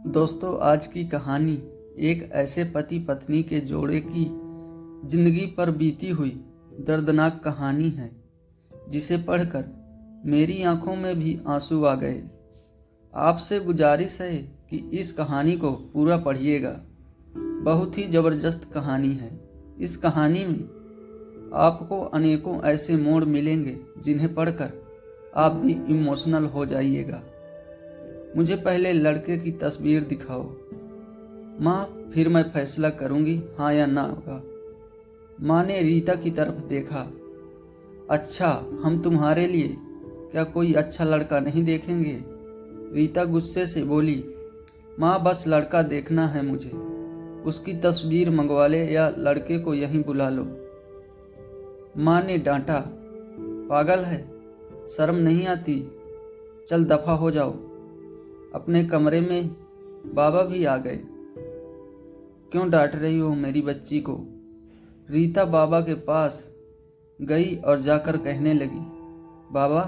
दोस्तों, आज की कहानी एक ऐसे पति पत्नी के जोड़े की जिंदगी पर बीती हुई दर्दनाक कहानी है जिसे पढ़कर मेरी आंखों में भी आंसू आ गए। आपसे गुजारिश है कि इस कहानी को पूरा पढ़िएगा। बहुत ही ज़बरदस्त कहानी है। इस कहानी में आपको अनेकों ऐसे मोड़ मिलेंगे जिन्हें पढ़कर आप भी इमोशनल हो जाइएगा। मुझे पहले लड़के की तस्वीर दिखाओ माँ, फिर मैं फैसला करूंगी हाँ या ना होगा। माँ ने रीता की तरफ देखा। अच्छा, हम तुम्हारे लिए क्या कोई अच्छा लड़का नहीं देखेंगे? रीता गुस्से से बोली। माँ, बस लड़का देखना है मुझे। उसकी तस्वीर मंगवा ले या लड़के को यहीं बुला लो। माँ ने डांटा। पागल है, शर्म नहीं आती? चल दफा हो जाओ। अपने कमरे में बाबा भी आ गए। क्यों डांट रही हो मेरी बच्ची को? रीता बाबा के पास गई और जाकर कहने लगी, बाबा,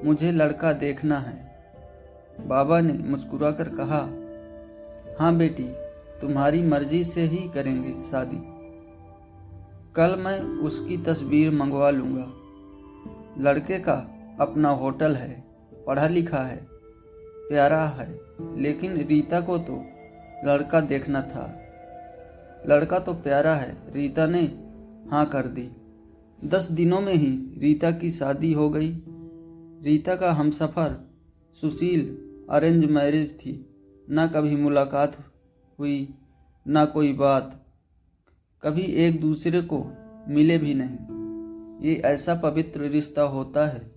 मुझे लड़का देखना है। बाबा ने मुस्कुराकर कहा, हाँ बेटी, तुम्हारी मर्जी से ही करेंगे शादी। कल मैं उसकी तस्वीर मंगवा लूँगा। लड़के का अपना होटल है, पढ़ा लिखा है, प्यारा है, लेकिन रीता को तो लड़का देखना था। लड़का तो प्यारा है। रीता ने हाँ कर दी। 10 दिनों में ही रीता की शादी हो गई। रीता का हमसफ़र सुशील अरेंज मैरिज थी। ना कभी मुलाकात हुई, ना कोई बात, कभी एक दूसरे को मिले भी नहीं। ये ऐसा पवित्र रिश्ता होता है,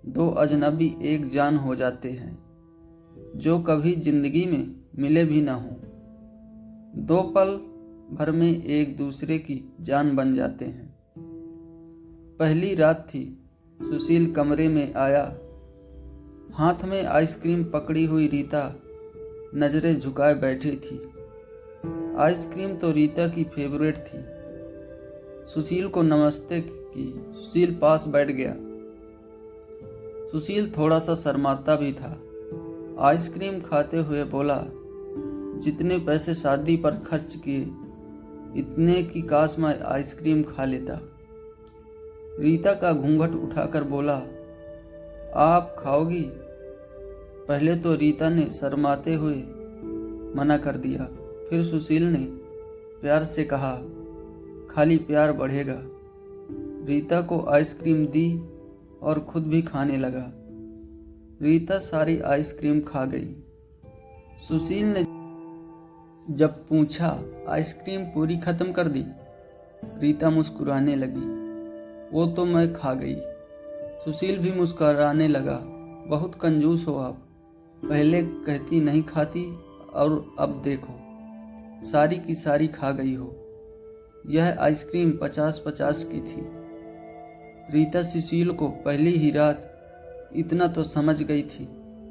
दो अजनबी एक जान हो जाते हैं जो कभी जिंदगी में मिले भी ना हों। 2 पल भर में एक दूसरे की जान बन जाते हैं। पहली रात थी। सुशील कमरे में आया। हाथ में आइसक्रीम पकड़ी हुई रीता नजरें झुकाए बैठी थी। आइसक्रीम तो रीता की फेवरेट थी। सुशील को नमस्ते की। सुशील पास बैठ गया। सुशील थोड़ा सा शर्माता भी था। आइसक्रीम खाते हुए बोला, जितने पैसे शादी पर खर्च किए, इतने की काश मैं आइसक्रीम खा लेता। रीता का घूंघट उठाकर बोला, आप खाओगी? पहले तो रीता ने शर्माते हुए मना कर दिया। फिर सुशील ने प्यार से कहा, खाली प्यार बढ़ेगा। रीता को आइसक्रीम दी और खुद भी खाने लगा। रीता सारी आइसक्रीम खा गई। सुशील ने जब पूछा, आइसक्रीम पूरी खत्म कर दी? रीता मुस्कुराने लगी, वो तो मैं खा गई। सुशील भी मुस्कुराने लगा, बहुत कंजूस हो आप। पहले कहती नहीं खाती और अब देखो सारी की सारी खा गई हो। यह आइसक्रीम 50-50 की थी। रीता सुशील को पहली ही रात इतना तो समझ गई थी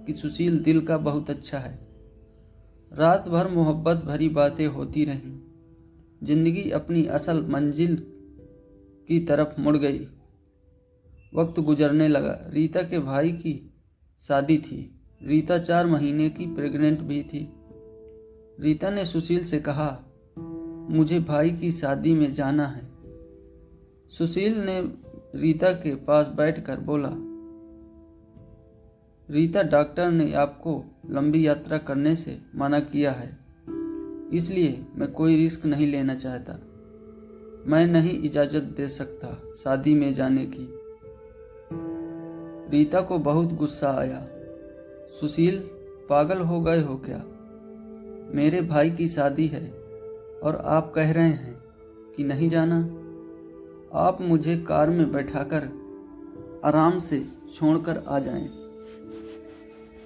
कि सुशील दिल का बहुत अच्छा है। रात भर मोहब्बत भरी बातें होती रहीं। जिंदगी अपनी असल मंजिल की तरफ मुड़ गई। वक्त गुजरने लगा। रीता के भाई की शादी थी। रीता 4 महीने की प्रेग्नेंट भी थी। रीता ने सुशील से कहा, मुझे भाई की शादी में जाना है। सुशील ने रीता के पास बैठकर बोला, रीता, डॉक्टर ने आपको लंबी यात्रा करने से मना किया है, इसलिए मैं कोई रिस्क नहीं लेना चाहता। मैं नहीं इजाज़त दे सकता शादी में जाने की। रीता को बहुत गुस्सा आया। सुशील, पागल हो गए हो क्या? मेरे भाई की शादी है और आप कह रहे हैं कि नहीं जाना। आप मुझे कार में बैठाकर आराम से छोड़कर आ जाएं।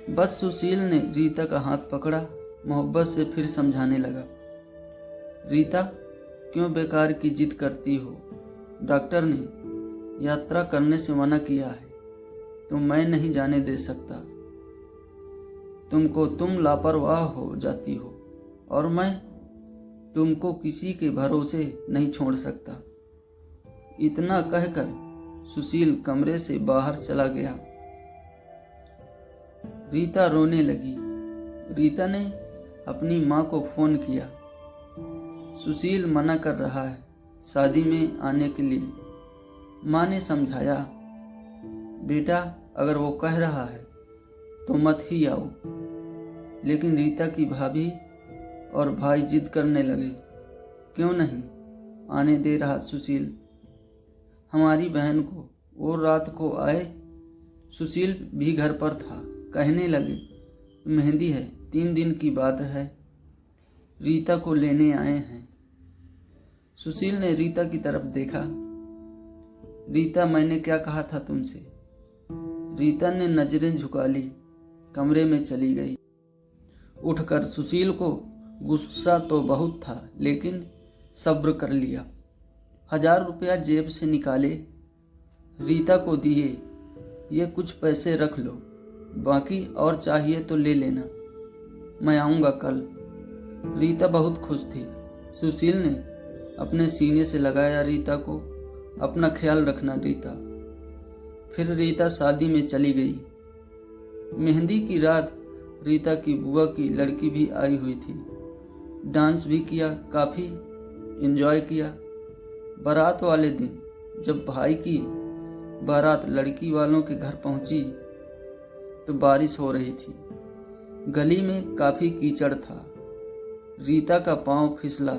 बस सुशील ने रीता का हाथ पकड़ा, मोहब्बत से फिर समझाने लगा, रीता, क्यों बेकार की जिद करती हो? डॉक्टर ने यात्रा करने से मना किया है तो मैं नहीं जाने दे सकता। तुम लापरवाह हो जाती हो और मैं तुमको किसी के भरोसे नहीं छोड़ सकता। इतना कहकर सुशील कमरे से बाहर चला गया। रीता रोने लगी। रीता ने अपनी माँ को फ़ोन किया। सुशील मना कर रहा है शादी में आने के लिए। माँ ने समझाया, बेटा अगर वो कह रहा है तो मत ही आओ। लेकिन रीता की भाभी और भाई जिद करने लगे। क्यों नहीं आने दे रहा सुशील, हमारी बहन को, वो रात को आए। सुशील भी घर पर था। कहने लगे, मेहंदी है, 3 दिन की बात है, रीता को लेने आए हैं। सुशील ने रीता की तरफ देखा। रीता, मैंने क्या कहा था तुमसे? रीता ने नजरें झुका ली, कमरे में चली गई। उठकर सुशील को गुस्सा तो बहुत था, लेकिन सब्र कर लिया। 1000 रुपया जेब से निकाले, रीता को दिए। ये कुछ पैसे रख लो, बाकी और चाहिए तो ले लेना, मैं आऊँगा कल। रीता बहुत खुश थी। सुशील ने अपने सीने से लगाया रीता को, अपना ख्याल रखना रीता। फिर रीता शादी में चली गई। मेहंदी की रात रीता की बुआ की लड़की भी आई हुई थी। डांस भी किया, काफ़ी एंजॉय किया। बारात वाले दिन जब भाई की बारात लड़की वालों के घर पहुंची तो बारिश हो रही थी। गली में काफ़ी कीचड़ था। रीता का पांव फिसला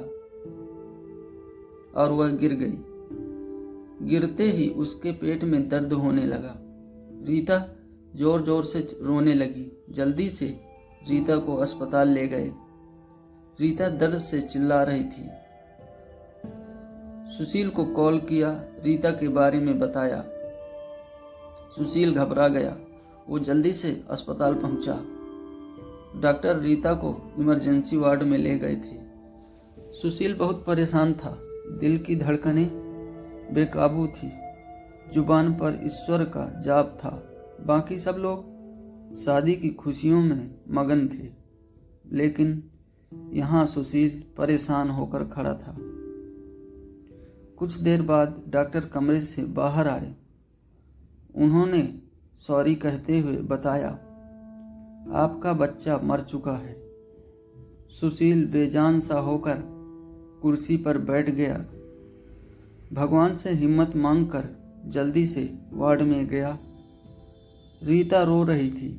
और वह गिर गई। गिरते ही उसके पेट में दर्द होने लगा। रीता जोर जोर से रोने लगी। जल्दी से रीता को अस्पताल ले गए। रीता दर्द से चिल्ला रही थी। सुशील को कॉल किया, रीता के बारे में बताया। सुशील घबरा गया। वो जल्दी से अस्पताल पहुंचा। डॉक्टर रीता को इमरजेंसी वार्ड में ले गए थे। सुशील बहुत परेशान था। दिल की धड़कनें बेकाबू थी। जुबान पर ईश्वर का जाप था। बाकी सब लोग शादी की खुशियों में मगन थे, लेकिन यहाँ सुशील परेशान होकर खड़ा था। कुछ देर बाद डॉक्टर कमरे से बाहर आए। उन्होंने सॉरी कहते हुए बताया, आपका बच्चा मर चुका है। सुशील बेजान सा होकर कुर्सी पर बैठ गया। भगवान से हिम्मत मांगकर जल्दी से वार्ड में गया। रीता रो रही थी।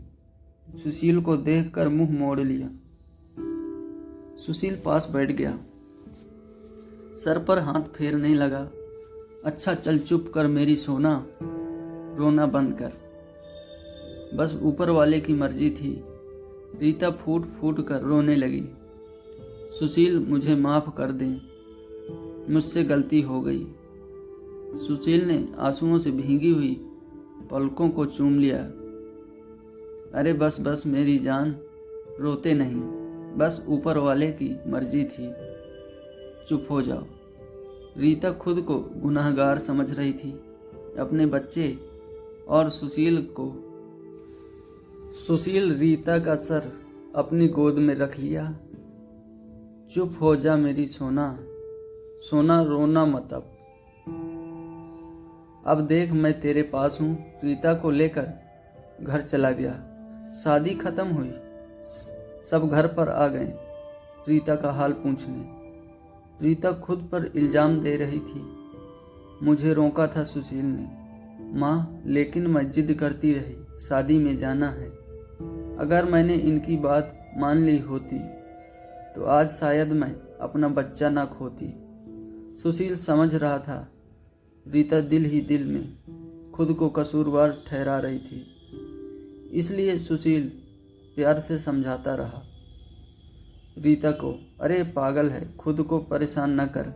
सुशील को देखकर मुंह मोड़ लिया। सुशील पास बैठ गया, सर पर हाथ फेरने लगा। अच्छा चल चुप कर मेरी सोना, रोना बंद कर, बस ऊपर वाले की मर्जी थी। रीता फूट फूट कर रोने लगी। सुशील मुझे माफ़ कर दें, मुझसे गलती हो गई। सुशील ने आंसुओं से भीगी हुई पलकों को चूम लिया। अरे बस बस मेरी जान, रोते नहीं, बस ऊपर वाले की मर्जी थी, चुप हो जाओ। रीता खुद को गुनाहगार समझ रही थी। अपने बच्चे और सुशील को। सुशील रीता का सर अपनी गोद में रख लिया। चुप हो जा मेरी सोना, सोना रोना मत अब देख मैं तेरे पास हूँ। रीता को लेकर घर चला गया। शादी खत्म हुई, सब घर पर आ गए रीता का हाल पूछने। रीता खुद पर इल्ज़ाम दे रही थी, मुझे रोका था सुशील ने माँ, लेकिन मैं जिद करती रही, शादी में जाना है। अगर मैंने इनकी बात मान ली होती तो आज शायद मैं अपना बच्चा ना खोती। सुशील समझ रहा था रीता दिल ही दिल में खुद को कसूरवार ठहरा रही थी, इसलिए सुशील प्यार से समझाता रहा रीता को, अरे पागल है, खुद को परेशान न कर,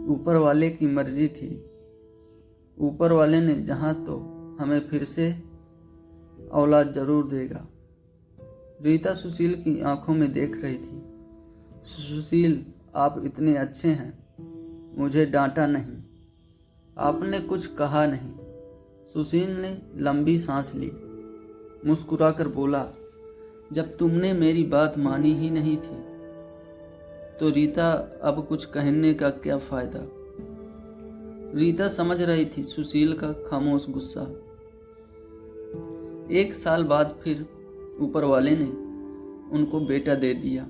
ऊपर वाले की मर्जी थी। ऊपर वाले ने जहाँ तो हमें फिर से औलाद जरूर देगा। रीता सुशील की आंखों में देख रही थी। सुशील आप इतने अच्छे हैं, मुझे डांटा नहीं, आपने कुछ कहा नहीं। सुशील ने लंबी सांस ली, मुस्कुराकर बोला, जब तुमने मेरी बात मानी ही नहीं थी तो रीता अब कुछ कहने का क्या फायदा। रीता समझ रही थी सुशील का खामोश गुस्सा। 1 साल बाद फिर ऊपर वाले ने उनको बेटा दे दिया।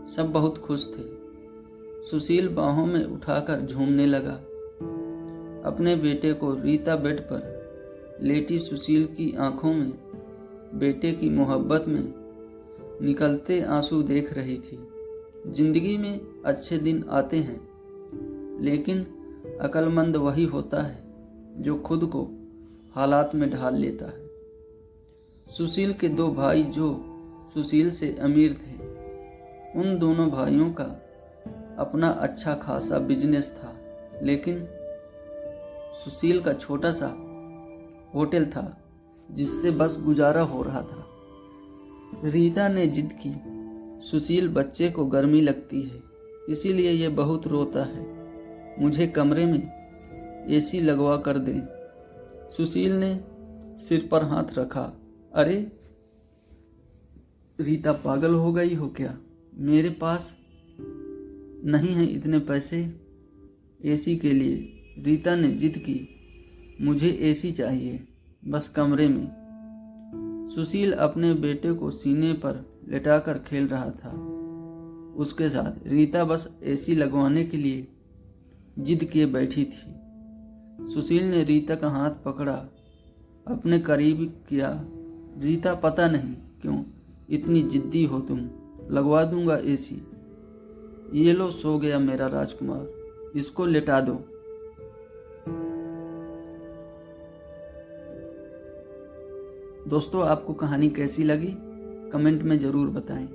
सब बहुत खुश थे। सुशील बाहों में उठाकर झूमने लगा। अपने बेटे को रीता बेड पर लेटी सुशील की आंखों में बेटे की मोहब्बत में निकलते आंसू देख रही थी। जिंदगी में अच्छे दिन आते हैं, लेकिन अक्लमंद वही होता है जो खुद को हालात में ढाल लेता है। सुशील के दो भाई जो सुशील से अमीर थे, उन दोनों भाइयों का अपना अच्छा खासा बिजनेस था, लेकिन सुशील का छोटा सा होटल था जिससे बस गुजारा हो रहा था। रीता ने जिद की, सुशील बच्चे को गर्मी लगती है, इसीलिए ये बहुत रोता है, मुझे कमरे में एसी लगवा कर दें। सुशील ने सिर पर हाथ रखा। अरे रीता, पागल हो गई हो क्या? मेरे पास नहीं है इतने पैसे एसी के लिए। रीता ने जिद की, मुझे एसी चाहिए, बस कमरे में। सुशील अपने बेटे को सीने पर लेटाकर खेल रहा था। उसके साथ रीता बस एसी लगवाने के लिए जिद किए बैठी थी। सुशील ने रीता का हाथ पकड़ा, अपने करीब किया। रीता, पता नहीं क्यों इतनी जिद्दी हो तुम, लगवा दूंगा एसी। ये लो, सो गया मेरा राजकुमार, इसको लेटा दो। दोस्तों, आपको कहानी कैसी लगी कमेंट में ज़रूर बताएं।